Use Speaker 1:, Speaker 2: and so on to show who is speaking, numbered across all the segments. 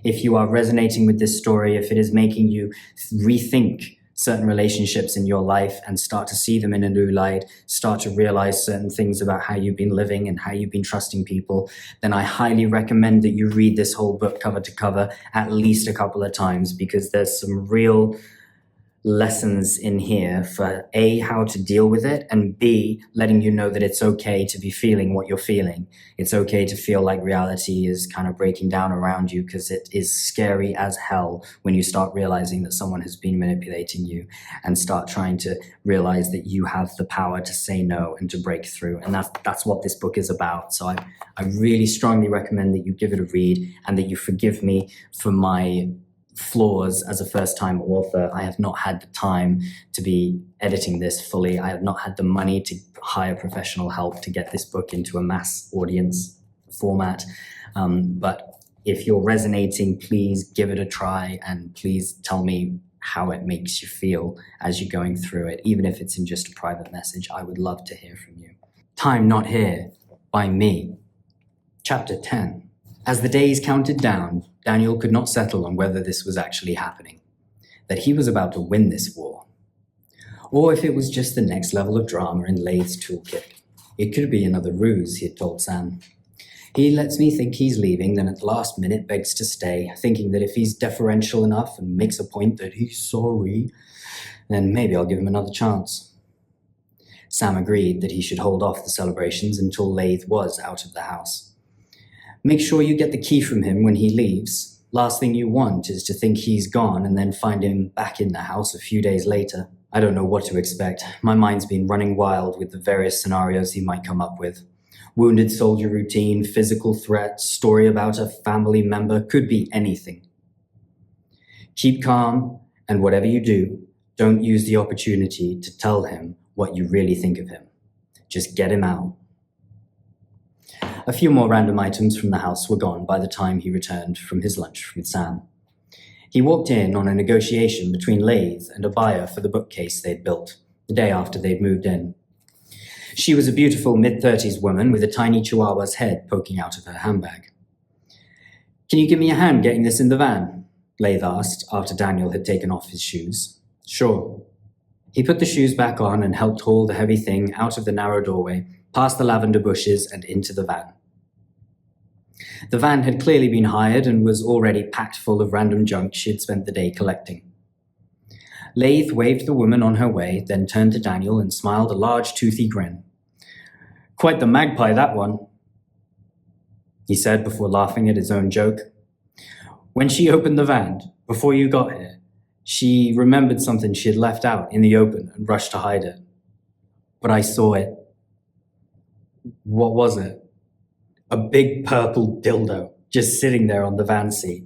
Speaker 1: If you are resonating with this story, if it is making you rethink certain relationships in your life and start to see them in a new light, start to realize certain things about how you've been living and how you've been trusting people, then I highly recommend that you read this whole book cover to cover at least a couple of times, because there's some real lessons in here for A, how to deal with it, and B, letting you know that it's okay to be feeling what you're feeling. It's okay to feel like reality is kind of breaking down around you, because it is scary as hell when you start realizing that someone has been manipulating you and start trying to realize that you have the power to say no and to break through. And that's what this book is about. So I really strongly recommend that you give it a read and that you forgive me for my flaws as a first-time author. I have not had the time to be editing this fully. I have not had the money to hire professional help to get this book into a mass audience format. But if you're resonating, please give it a try, and please tell me how it makes you feel as you're going through it. Even if it's in just a private message, I would love to hear from you. Time Not Here by me. Chapter 10. As the days counted down, Daniel could not settle on whether this was actually happening, that he was about to win this war, or if it was just the next level of drama in Lath's toolkit. It could be another ruse, he had told Sam. He lets me think he's leaving, then at the last minute begs to stay, thinking that if he's deferential enough and makes a point that he's sorry, then maybe I'll give him another chance. Sam agreed that he should hold off the celebrations until Lath was out of the house. Make sure you get the key from him when he leaves. Last thing you want is to think he's gone and then find him back in the house a few days later. I don't know what to expect. My mind's been running wild with the various scenarios he might come up with. Wounded soldier routine, physical threat, story about a family member, could be anything. Keep calm, and whatever you do, don't use the opportunity to tell him what you really think of him. Just get him out. A few more random items from the house were gone by the time he returned from his lunch with Sam. He walked in on a negotiation between Lath and a buyer for the bookcase they'd built, the day after they'd moved in. She was a beautiful mid-30s woman with a tiny chihuahua's head poking out of her handbag. "Can you give me a hand getting this in the van?" Lath asked after Daniel had taken off his shoes. "Sure." He put the shoes back on and helped haul the heavy thing out of the narrow doorway, past the lavender bushes and into the van. The van had clearly been hired and was already packed full of random junk she had spent the day collecting. Lath waved the woman on her way, then turned to Daniel and smiled a large toothy grin. "Quite the magpie, that one," he said before laughing at his own joke. "When she opened the van, before you got here, she remembered something she had left out in the open and rushed to hide it. But I saw it." "What was it?" "A big purple dildo, just sitting there on the van seat."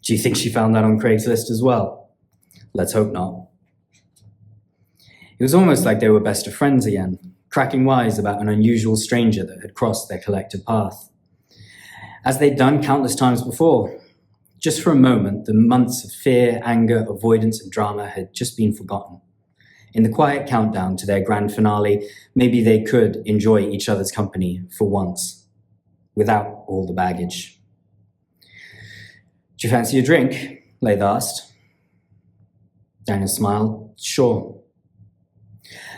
Speaker 1: "Do you think she found that on Craigslist as well?" "Let's hope not." It was almost like they were best of friends again, cracking wise about an unusual stranger that had crossed their collective path, as they'd done countless times before. Just for a moment, the months of fear, anger, avoidance, and drama had just been forgotten. In the quiet countdown to their grand finale, maybe they could enjoy each other's company for once, without all the baggage. "Do you fancy a drink?" Lath asked. Daniel smiled. "Sure."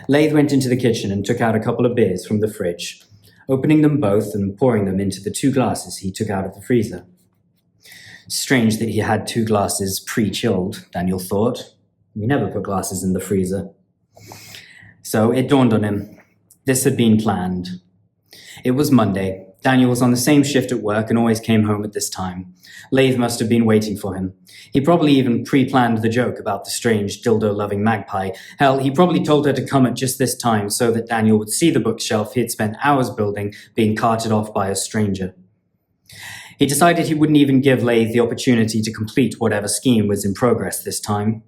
Speaker 1: Lath went into the kitchen and took out a couple of beers from the fridge, opening them both and pouring them into the 2 glasses he took out of the freezer. Strange that he had 2 glasses pre-chilled, Daniel thought. We never put glasses in the freezer. So it dawned on him. This had been planned. It was Monday. Daniel was on the same shift at work and always came home at this time. Lath must have been waiting for him. He probably even pre-planned the joke about the strange dildo-loving magpie. Hell, he probably told her to come at just this time so that Daniel would see the bookshelf he had spent hours building being carted off by a stranger. He decided he wouldn't even give Lath the opportunity to complete whatever scheme was in progress this time.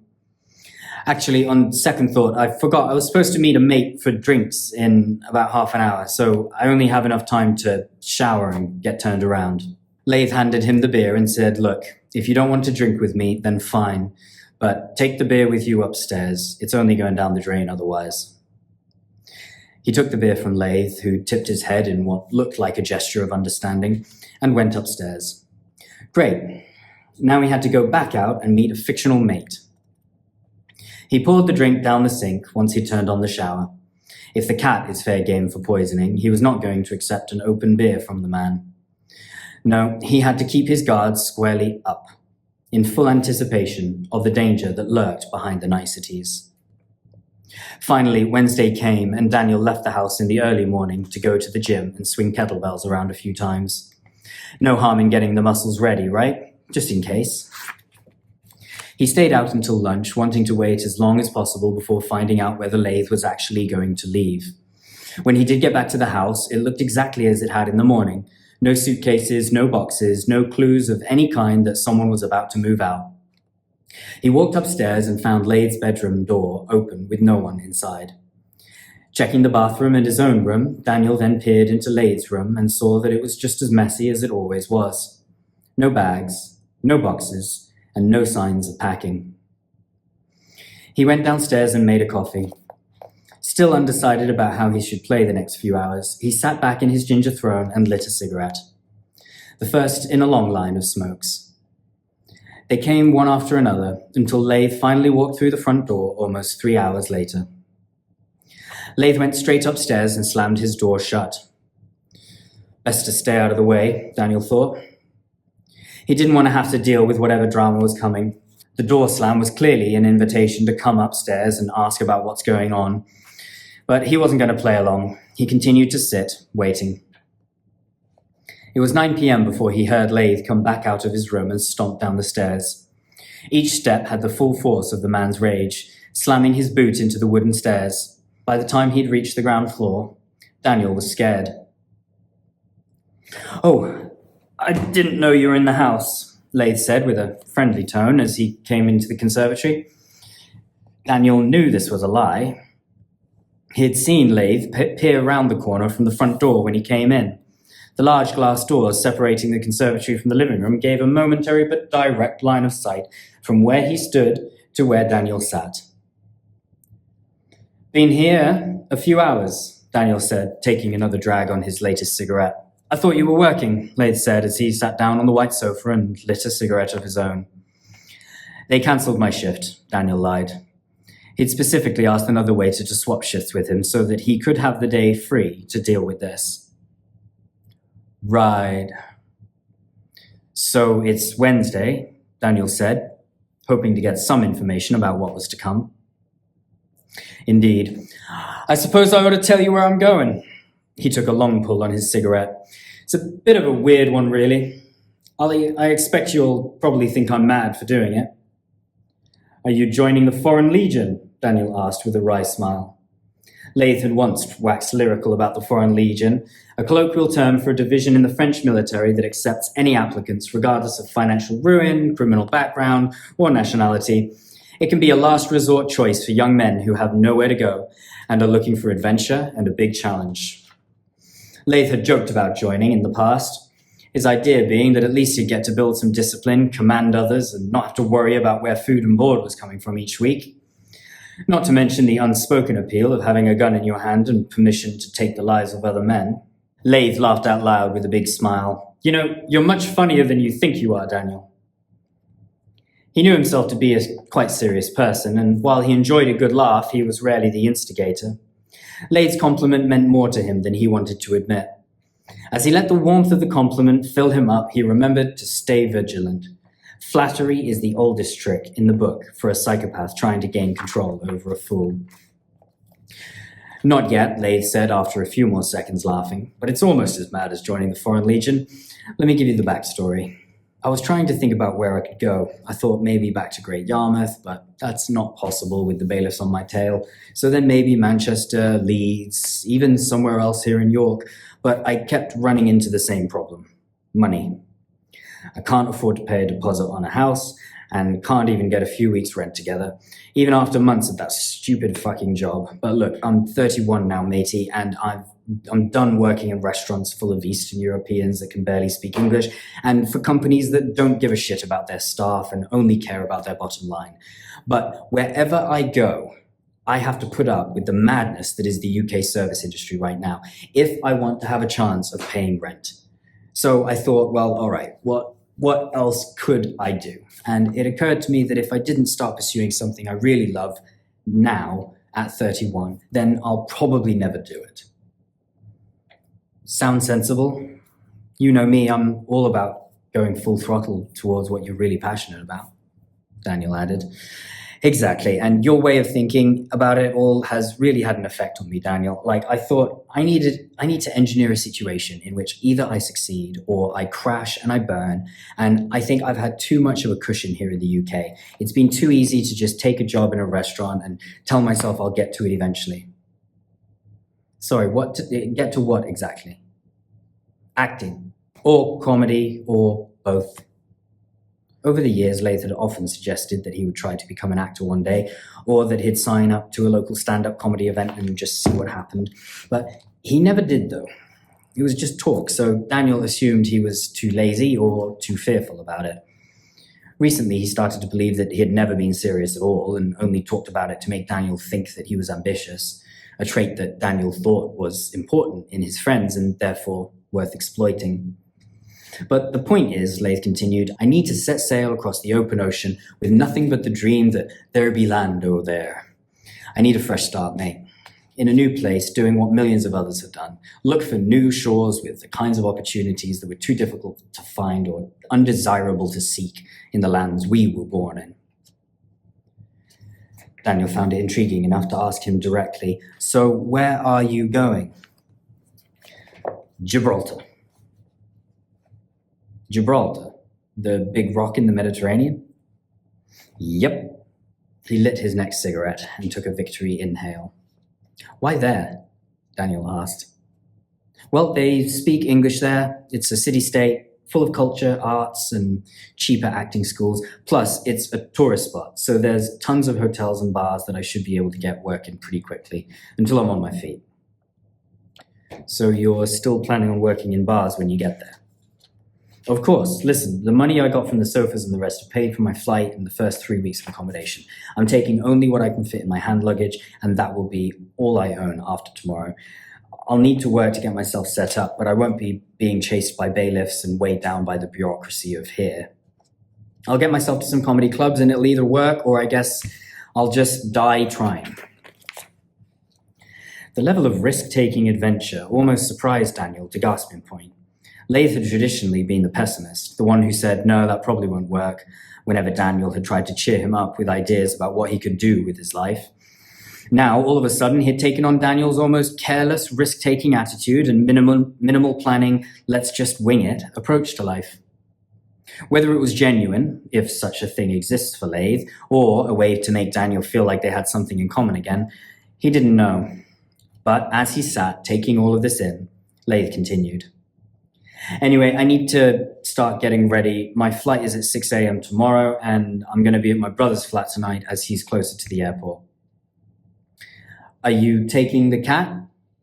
Speaker 1: Actually, on second thought, I forgot I was supposed to meet a mate for drinks in about half an hour, so I only have enough time to shower and get turned around. Lath handed him the beer and said, "Look, if you don't want to drink with me, then fine, but take the beer with you upstairs. It's only going down the drain otherwise." He took the beer from Lath, who tipped his head in what looked like a gesture of understanding, and went upstairs. Great. Now he had to go back out and meet a fictional mate. He poured the drink down the sink once he turned on the shower. If the cat is fair game for poisoning, he was not going to accept an open beer from the man. No, he had to keep his guards squarely up, in full anticipation of the danger that lurked behind the niceties. Finally, Wednesday came, and Daniel left the house in the early morning to go to the gym and swing kettlebells around a few times. No harm in getting the muscles ready, right? Just in case. He stayed out until lunch, wanting to wait as long as possible before finding out whether Lathe was actually going to leave. When he did get back to the house, it looked exactly as it had in the morning. No suitcases, no boxes, no clues of any kind that someone was about to move out. He walked upstairs and found Lathe's bedroom door open with no one inside. Checking the bathroom and his own room, Daniel then peered into Lathe's room and saw that it was just as messy as it always was. No bags, no boxes, and no signs of packing. He went downstairs and made a coffee. Still undecided about how he should play the next few hours, he sat back in his ginger throne and lit a cigarette. The first in a long line of smokes. They came one after another until Lathe finally walked through the front door almost 3 hours later. Lathe went straight upstairs and slammed his door shut. Best to stay out of the way, Daniel thought. He didn't want to have to deal with whatever drama was coming. The door slam was clearly an invitation to come upstairs and ask about what's going on. But he wasn't going to play along. He continued to sit, waiting. It was 9 p.m. before he heard Lathe come back out of his room and stomp down the stairs. Each step had the full force of the man's rage, slamming his boot into the wooden stairs. By the time he'd reached the ground floor, Daniel was scared. "Oh, I didn't know you were in the house," Lathe said with a friendly tone as he came into the conservatory. Daniel knew this was a lie. He had seen Lathe peer around the corner from the front door when he came in. The large glass doors separating the conservatory from the living room gave a momentary but direct line of sight from where he stood to where Daniel sat. "Been here a few hours," Daniel said, taking another drag on his latest cigarette. "I thought you were working," Lathe said as he sat down on the white sofa and lit a cigarette of his own. "They cancelled my shift," Daniel lied. He'd specifically asked another waiter to swap shifts with him so that he could have the day free to deal with this. "Right. So it's Wednesday," Daniel said, hoping to get some information about what was to come. "Indeed. I suppose I ought to tell you where I'm going." He took a long pull on his cigarette. "It's a bit of a weird one, really. I expect you'll probably think I'm mad for doing it." "Are you joining the Foreign Legion?" Daniel asked with a wry smile. Lathe had once waxed lyrical about the Foreign Legion, a colloquial term for a division in the French military that accepts any applicants regardless of financial ruin, criminal background, or nationality. It can be a last resort choice for young men who have nowhere to go and are looking for adventure and a big challenge. Lathe had joked about joining in the past, his idea being that at least he'd get to build some discipline, command others, and not have to worry about where food and board was coming from each week. Not to mention the unspoken appeal of having a gun in your hand and permission to take the lives of other men. Lathe laughed out loud with a big smile. "You know, you're much funnier than you think you are, Daniel." He knew himself to be a quite serious person, and while he enjoyed a good laugh, he was rarely the instigator. Lathe's compliment meant more to him than he wanted to admit. As he let the warmth of the compliment fill him up, he remembered to stay vigilant. Flattery is the oldest trick in the book for a psychopath trying to gain control over a fool. "Not yet," Lathe said after a few more seconds laughing, "but it's almost as bad as joining the Foreign Legion. Let me give you the backstory. I was trying to think about where I could go. I thought maybe back to Great Yarmouth, but that's not possible with the bailiffs on my tail. So then maybe Manchester, Leeds, even somewhere else here in York. But I kept running into the same problem. Money. I can't afford to pay a deposit on a house and can't even get a few weeks' rent together, even after months of that stupid fucking job. But look, I'm 31 now, matey, and I'm done working in restaurants full of Eastern Europeans that can barely speak English, and for companies that don't give a shit about their staff and only care about their bottom line. But wherever I go, I have to put up with the madness that is the UK service industry right now, if I want to have a chance of paying rent. So I thought, well, all right, what What else could I do? And it occurred to me that if I didn't start pursuing something I really love now at 31, then I'll probably never do it. Sound sensible? You know me, I'm all about going full throttle towards what you're really passionate about, Daniel added. Exactly, and your way of thinking about it all has really had an effect on me, Daniel. Like, I thought I need to engineer a situation in which either I succeed or I crash and I burn, and I think I've had too much of a cushion here in the UK. It's been too easy to just take a job in a restaurant and tell myself I'll get to it eventually. Sorry, get to what exactly? Acting, or comedy, or both. Over the years, Lath had often suggested that he would try to become an actor one day, or that he'd sign up to a local stand-up comedy event and just see what happened. But he never did, though. It was just talk, so Daniel assumed he was too lazy or too fearful about it. Recently, he started to believe that he had never been serious at all and only talked about it to make Daniel think that he was ambitious, a trait that Daniel thought was important in his friends and therefore worth exploiting. But the point is, Lath continued, I need to set sail across the open ocean with nothing but the dream that there be land over there. I need a fresh start, mate. In a new place, doing what millions of others have done. Look for new shores with the kinds of opportunities that were too difficult to find or undesirable to seek in the lands we were born in. Daniel found it intriguing enough to ask him directly, so where are you going? Gibraltar. Gibraltar, the big rock in the Mediterranean? Yep. He lit his next cigarette and took a victory inhale. Why there? Daniel asked. Well, they speak English there. It's a city-state, full of culture, arts, and cheaper acting schools. Plus, it's a tourist spot, so there's tons of hotels and bars that I should be able to get working pretty quickly, until I'm on my feet. So you're still planning on working in bars when you get there? Of course. Listen, the money I got from the sofas and the rest have paid for my flight and the first 3 weeks of accommodation. I'm taking only what I can fit in my hand luggage, and that will be all I own after tomorrow. I'll need to work to get myself set up, but I won't be being chased by bailiffs and weighed down by the bureaucracy of here. I'll get myself to some comedy clubs and it'll either work or I guess I'll just die trying. The level of risk-taking adventure almost surprised Daniel to gasping point. Lath had traditionally been the pessimist, the one who said, no, that probably won't work, whenever Daniel had tried to cheer him up with ideas about what he could do with his life. Now, all of a sudden, he had taken on Daniel's almost careless, risk-taking attitude and minimal planning, let's just wing it, approach to life. Whether it was genuine, if such a thing exists for Lath, or a way to make Daniel feel like they had something in common again, he didn't know. But as he sat, taking all of this in, Lath continued. Anyway, I need to start getting ready. My flight is at 6 a.m. tomorrow, and I'm going to be at my brother's flat tonight as he's closer to the airport. Are you taking the cat?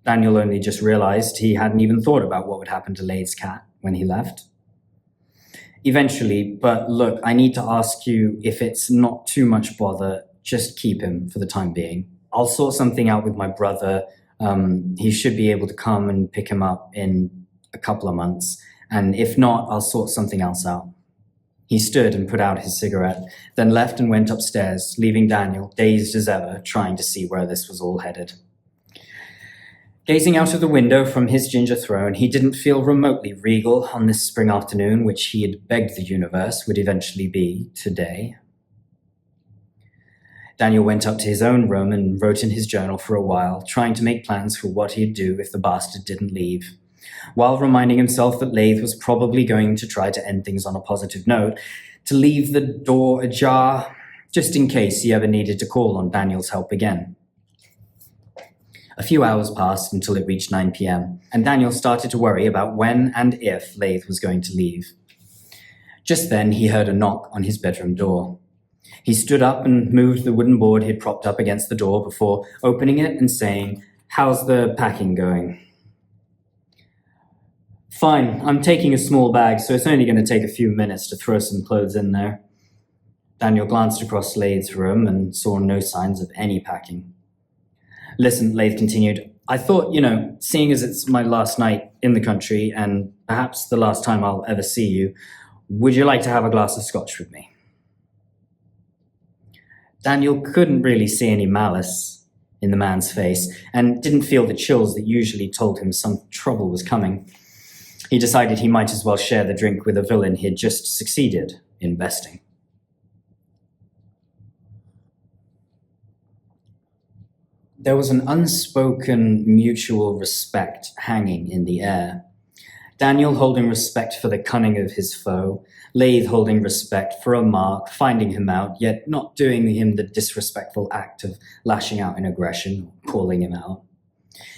Speaker 1: Daniel only just realized he hadn't even thought about what would happen to Lath's cat when he left. Eventually, but look, I need to ask you if it's not too much bother, just keep him for the time being. I'll sort something out with my brother. He should be able to come and pick him up in a couple of months, and if not, I'll sort something else out. He stood and put out his cigarette, then left and went upstairs, leaving Daniel, dazed as ever, trying to see where this was all headed. Gazing out of the window from his ginger throne, he didn't feel remotely regal on this spring afternoon, which he had begged the universe would eventually be today. Daniel went up to his own room and wrote in his journal for a while, trying to make plans for what he'd do if the bastard didn't leave, while reminding himself that Lath was probably going to try to end things on a positive note, to leave the door ajar, just in case he ever needed to call on Daniel's help again. A few hours passed until it reached 9 p.m., and Daniel started to worry about when and if Lath was going to leave. Just then, he heard a knock on his bedroom door. He stood up and moved the wooden board he'd propped up against the door before opening it and saying, "How's the packing going?" "Fine, I'm taking a small bag, so it's only going to take a few minutes to throw some clothes in there." Daniel glanced across Lath's room and saw no signs of any packing. "Listen," Lath continued, "I thought, seeing as it's my last night in the country and perhaps the last time I'll ever see you, Would you like to have a glass of scotch with me? Daniel couldn't really see any malice in the man's face and didn't feel the chills that usually told him some trouble was coming. He decided he might as well share the drink with a villain he'd just succeeded in besting. There was an unspoken mutual respect hanging in the air. Daniel holding respect for the cunning of his foe, Laith holding respect for a mark, finding him out, yet not doing him the disrespectful act of lashing out in aggression or calling him out.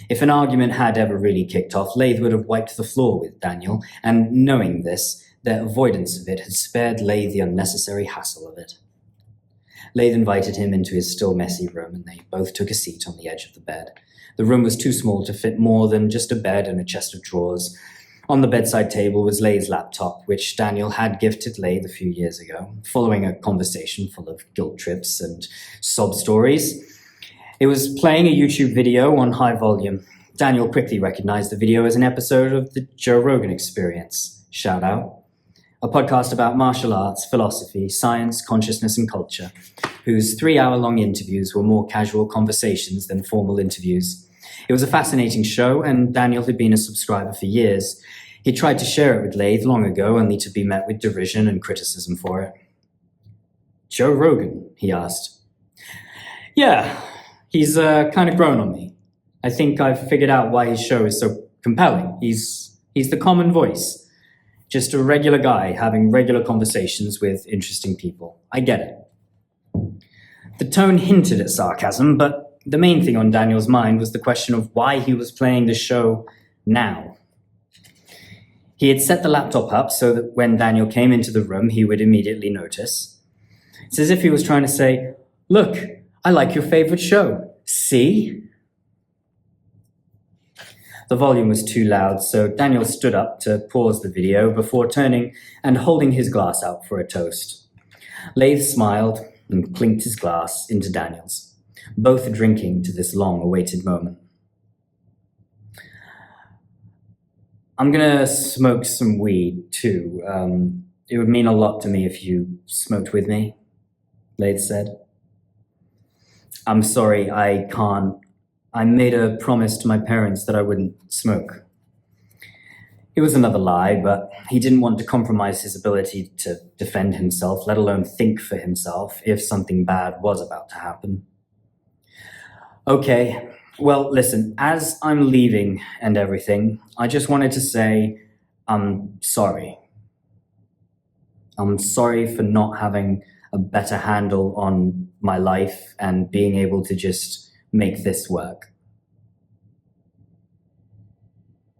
Speaker 1: If an argument had ever really kicked off, Laith would have wiped the floor with Daniel, and knowing this, their avoidance of it had spared Laith the unnecessary hassle of it. Laith invited him into his still messy room, and they both took a seat on the edge of the bed. The room was too small to fit more than just a bed and a chest of drawers. On the bedside table was Laith's laptop, which Daniel had gifted Laith a few years ago, following a conversation full of guilt trips and sob stories. It was playing a YouTube video on high volume. Daniel quickly recognized the video as an episode of the Joe Rogan Experience. Shout out. A podcast about martial arts, philosophy, science, consciousness, and culture, whose 3-hour-long interviews were more casual conversations than formal interviews. It was a fascinating show, and Daniel had been a subscriber for years. He tried to share it with Laith long ago, only to be met with derision and criticism for it. Joe Rogan, he asked. Yeah, he's kind of grown on me. I think I've figured out why his show is so compelling. He's the common voice. Just a regular guy having regular conversations with interesting people. I get it. The tone hinted at sarcasm, but the main thing on Daniel's mind was the question of why he was playing the show now. He had set the laptop up so that when Daniel came into the room, he would immediately notice. It's as if he was trying to say, "Look, I like your favorite show. See?" The volume was too loud, so Daniel stood up to pause the video before turning and holding his glass out for a toast. Laith smiled and clinked his glass into Daniel's, both drinking to this long-awaited moment. I'm gonna smoke some weed, too. It would mean a lot to me if you smoked with me, Laith said. I'm sorry, I can't. I made a promise to my parents that I wouldn't smoke. It was another lie, but he didn't want to compromise his ability to defend himself, let alone think for himself, if something bad was about to happen. Okay, well, listen, as I'm leaving and everything, I just wanted to say I'm sorry. I'm sorry for not having a better handle on my life and being able to just make this work.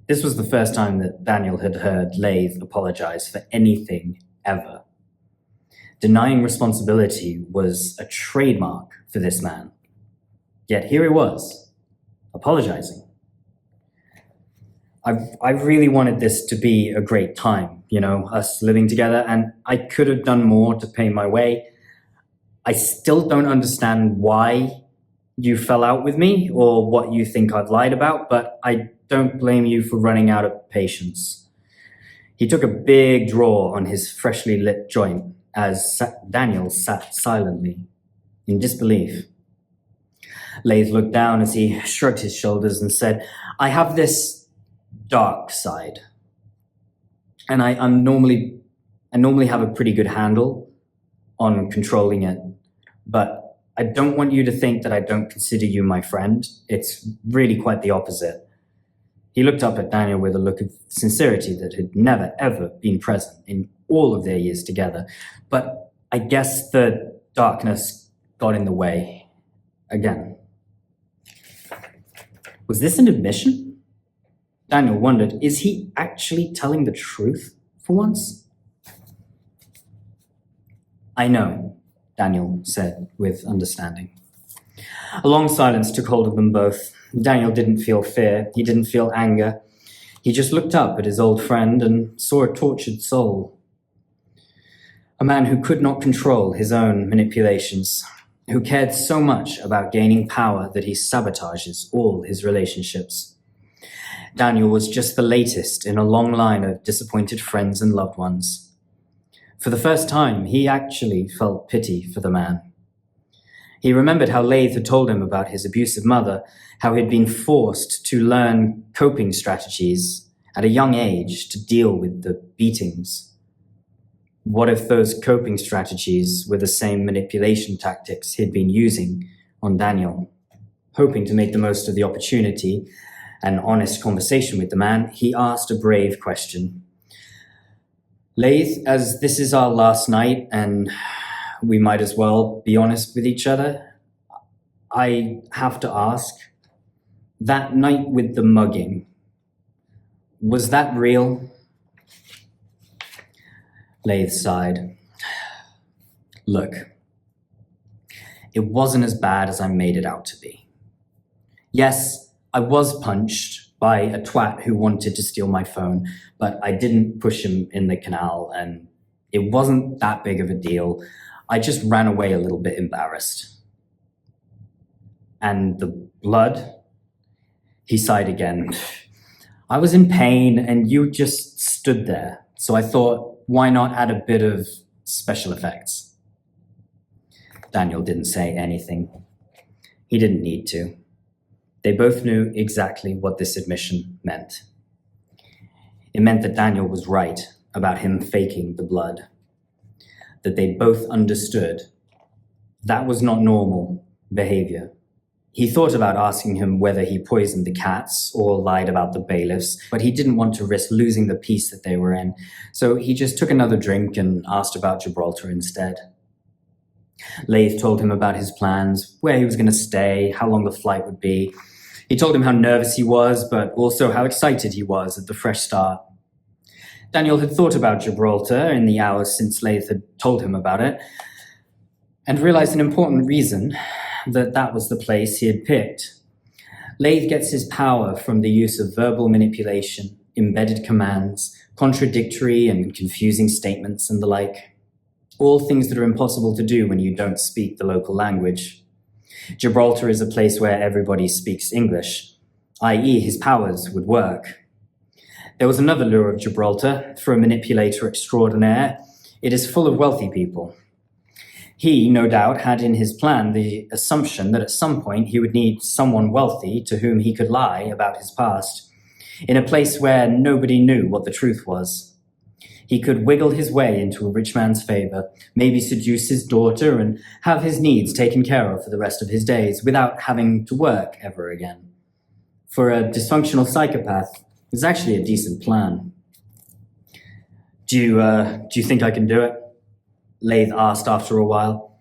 Speaker 1: This was the first time that Daniel had heard Laith apologize for anything ever. Denying responsibility was a trademark for this man. Yet here he was, apologizing. I really wanted this to be a great time, us living together, and I could have done more to pay my way. I still don't understand why you fell out with me or what you think I've lied about, but I don't blame you for running out of patience. He took a big draw on his freshly lit joint as Daniel sat silently, in disbelief. Laith looked down as he shrugged his shoulders and said, I have this dark side, and I normally have a pretty good handle on controlling it, but I don't want you to think that I don't consider you my friend. It's really quite the opposite. He looked up at Daniel with a look of sincerity that had never, ever been present in all of their years together. But I guess the darkness got in the way again. Was this an admission? Daniel wondered, is he actually telling the truth for once? I know, Daniel said with understanding. A long silence took hold of them both. Daniel didn't feel fear. He didn't feel anger. He just looked up at his old friend and saw a tortured soul. A man who could not control his own manipulations, who cared so much about gaining power that he sabotages all his relationships. Daniel was just the latest in a long line of disappointed friends and loved ones. For the first time, he actually felt pity for the man. He remembered how Laith had told him about his abusive mother, how he'd been forced to learn coping strategies at a young age to deal with the beatings. What if those coping strategies were the same manipulation tactics he'd been using on Daniel? Hoping to make the most of the opportunity and honest conversation with the man, he asked a brave question. Laith, as this is our last night and we might as well be honest with each other, I have to ask, that night with the mugging, was that real? Laith sighed. Look, it wasn't as bad as I made it out to be. Yes, I was punched by a twat who wanted to steal my phone, but I didn't push him in the canal, and it wasn't that big of a deal. I just ran away a little bit embarrassed. And the blood? He sighed again. I was in pain, and you just stood there, so I thought, why not add a bit of special effects? Daniel didn't say anything. He didn't need to. They both knew exactly what this admission meant. It meant that Daniel was right about him faking the blood. That they both understood that was not normal behavior. He thought about asking him whether he poisoned the cats or lied about the bailiffs, but he didn't want to risk losing the peace that they were in. So he just took another drink and asked about Gibraltar instead. Laith told him about his plans, where he was going to stay, how long the flight would be. He told him how nervous he was, but also how excited he was at the fresh start. Daniel had thought about Gibraltar in the hours since Laith had told him about it, and realized an important reason that was the place he had picked. Laith gets his power from the use of verbal manipulation, embedded commands, contradictory and confusing statements, and the like. All things that are impossible to do when you don't speak the local language. Gibraltar is a place where everybody speaks English, i.e. his powers would work. There was another lure of Gibraltar for a manipulator extraordinaire. It is full of wealthy people. He, no doubt, had in his plan the assumption that at some point he would need someone wealthy to whom he could lie about his past, in a place where nobody knew what the truth was. He could wiggle his way into a rich man's favor, maybe seduce his daughter and have his needs taken care of for the rest of his days without having to work ever again. For a dysfunctional psychopath, it's actually a decent plan. Do you think I can do it? Laith asked after a while.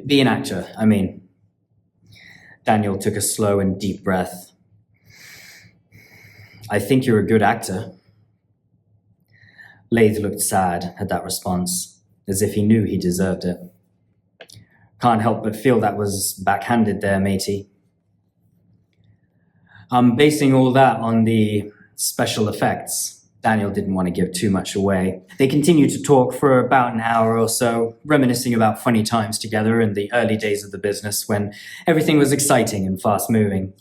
Speaker 1: Be an actor, I mean. Daniel took a slow and deep breath. I think you're a good actor. Laith looked sad at that response, as if he knew he deserved it. Can't help but feel that was backhanded there, matey. I'm basing all that on the special effects. Daniel didn't want to give too much away. They continued to talk for about an hour or so, reminiscing about funny times together in the early days of the business when everything was exciting and fast-moving.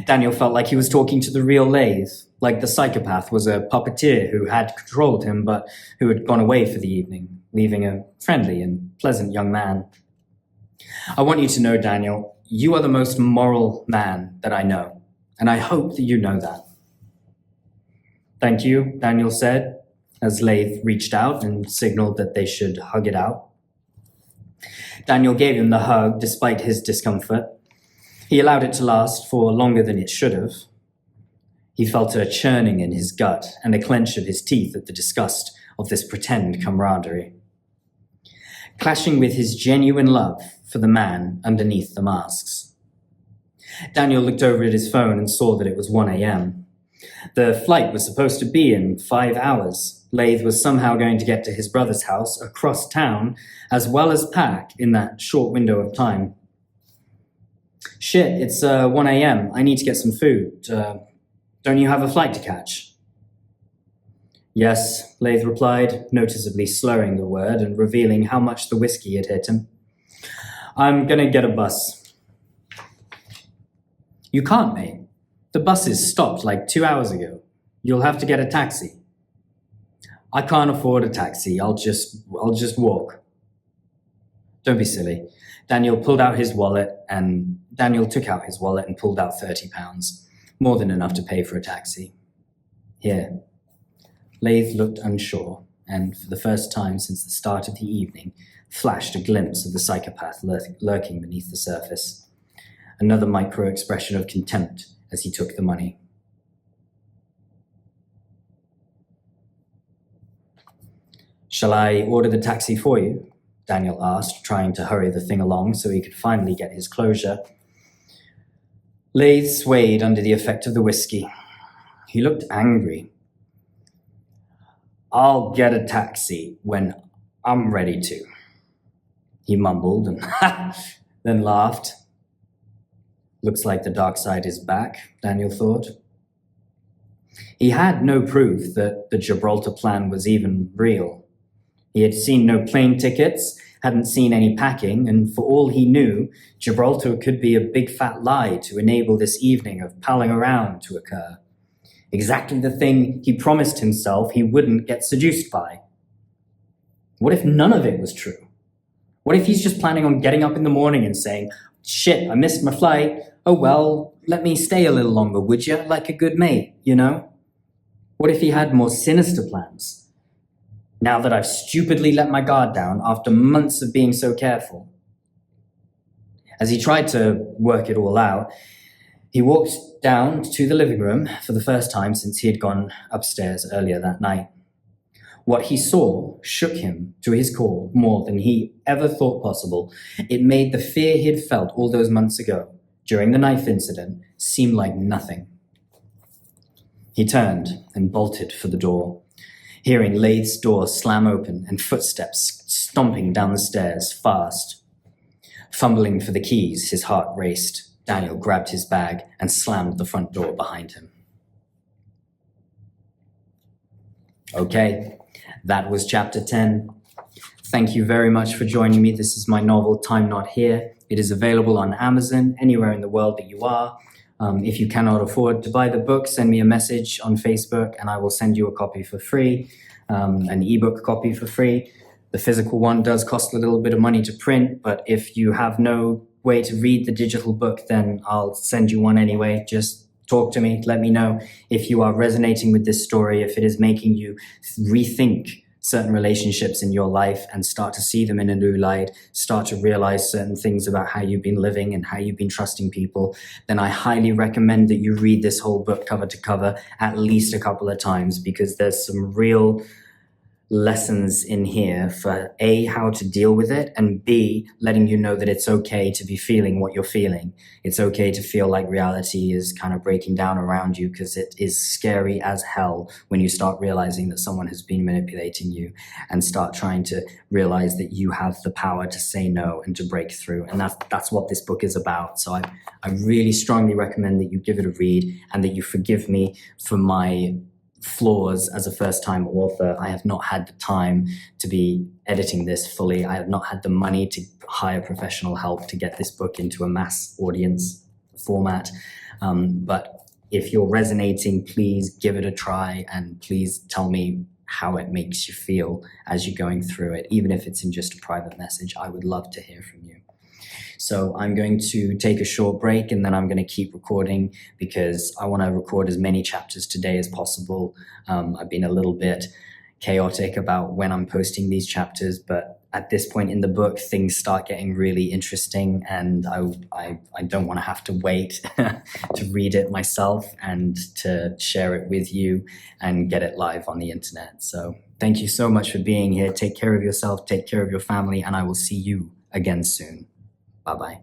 Speaker 1: Daniel felt like he was talking to the real Laith, like the psychopath was a puppeteer who had controlled him but who had gone away for the evening, leaving a friendly and pleasant young man. I want you to know, Daniel, you are the most moral man that I know, and I hope that you know that. Thank you, Daniel said, as Laith reached out and signaled that they should hug it out. Daniel gave him the hug despite his discomfort. He allowed it to last for longer than it should have. He felt a churning in his gut and a clench of his teeth at the disgust of this pretend camaraderie, clashing with his genuine love for the man underneath the masks. Daniel looked over at his phone and saw that it was 1 a.m. The flight was supposed to be in 5 hours. Laith was somehow going to get to his brother's house across town, as well as pack in that short window of time. Shit, it's 1 a.m. I need to get some food. Don't you have a flight to catch? Yes, Laith replied, noticeably slurring the word and revealing how much the whiskey had hit him. I'm gonna get a bus. You can't, mate. The bus is stopped like 2 hours ago. You'll have to get a taxi. I can't afford a taxi. I'll just walk. Don't be silly. Daniel took out his wallet and pulled out £30, more than enough to pay for a taxi. Here. Laith looked unsure, and for the first time since the start of the evening, flashed a glimpse of the psychopath lurking beneath the surface. Another micro-expression of contempt as he took the money. Shall I order the taxi for you? Daniel asked, trying to hurry the thing along so he could finally get his closure. Laith swayed under the effect of the whiskey. He looked angry. I'll get a taxi when I'm ready to, he mumbled and then laughed. Looks like the dark side is back, Daniel thought. He had no proof that the Gibraltar plan was even real. He had seen no plane tickets, hadn't seen any packing, and for all he knew, Gibraltar could be a big fat lie to enable this evening of palling around to occur. Exactly the thing he promised himself he wouldn't get seduced by. What if none of it was true? What if he's just planning on getting up in the morning and saying, shit, I missed my flight. Oh well, let me stay a little longer, would you? Like a good mate, you know? What if he had more sinister plans? Now that I've stupidly let my guard down after months of being so careful. As he tried to work it all out, he walked down to the living room for the first time since he had gone upstairs earlier that night. What he saw shook him to his core more than he ever thought possible. It made the fear he had felt all those months ago, during the knife incident, seem like nothing. He turned and bolted for the door, hearing Laith's door slam open and footsteps stomping down the stairs fast. Fumbling for the keys, his heart raced. Daniel grabbed his bag and slammed the front door behind him. Okay, that was chapter 10. Thank you very much for joining me. This is my novel, Time Not Here. It is available on Amazon, anywhere in the world that you are. If you cannot afford to buy the book, send me a message on Facebook and I will send you a copy for free, an ebook copy for free. The physical one does cost a little bit of money to print, but if you have no way to read the digital book, then I'll send you one anyway. Just talk to me, let me know if you are resonating with this story, if it is making you rethink certain relationships in your life and start to see them in a new light, start to realize certain things about how you've been living and how you've been trusting people, then I highly recommend that you read this whole book cover to cover at least a couple of times, because there's some real lessons in here for A, how to deal with it, and B, letting you know that it's okay to be feeling what you're feeling. It's okay to feel like reality is kind of breaking down around you, because it is scary as hell when you start realizing that someone has been manipulating you and start trying to realize that you have the power to say no and to break through. And that's what this book is about. So I really strongly recommend that you give it a read and that you forgive me for my flaws as a first-time author. I have not had the time to be editing this fully. I have not had the money to hire professional help to get this book into a mass audience format. But if you're resonating, please give it a try and please tell me how it makes you feel as you're going through it. Even if it's in just a private message, I would love to hear from you. So I'm going to take a short break and then I'm going to keep recording because I want to record as many chapters today as possible. I've been a little bit chaotic about when I'm posting these chapters, but at this point in the book, things start getting really interesting and I don't want to have to wait to read it myself and to share it with you and get it live on the internet. So thank you so much for being here. Take care of yourself, take care of your family, and I will see you again soon. Bye-bye.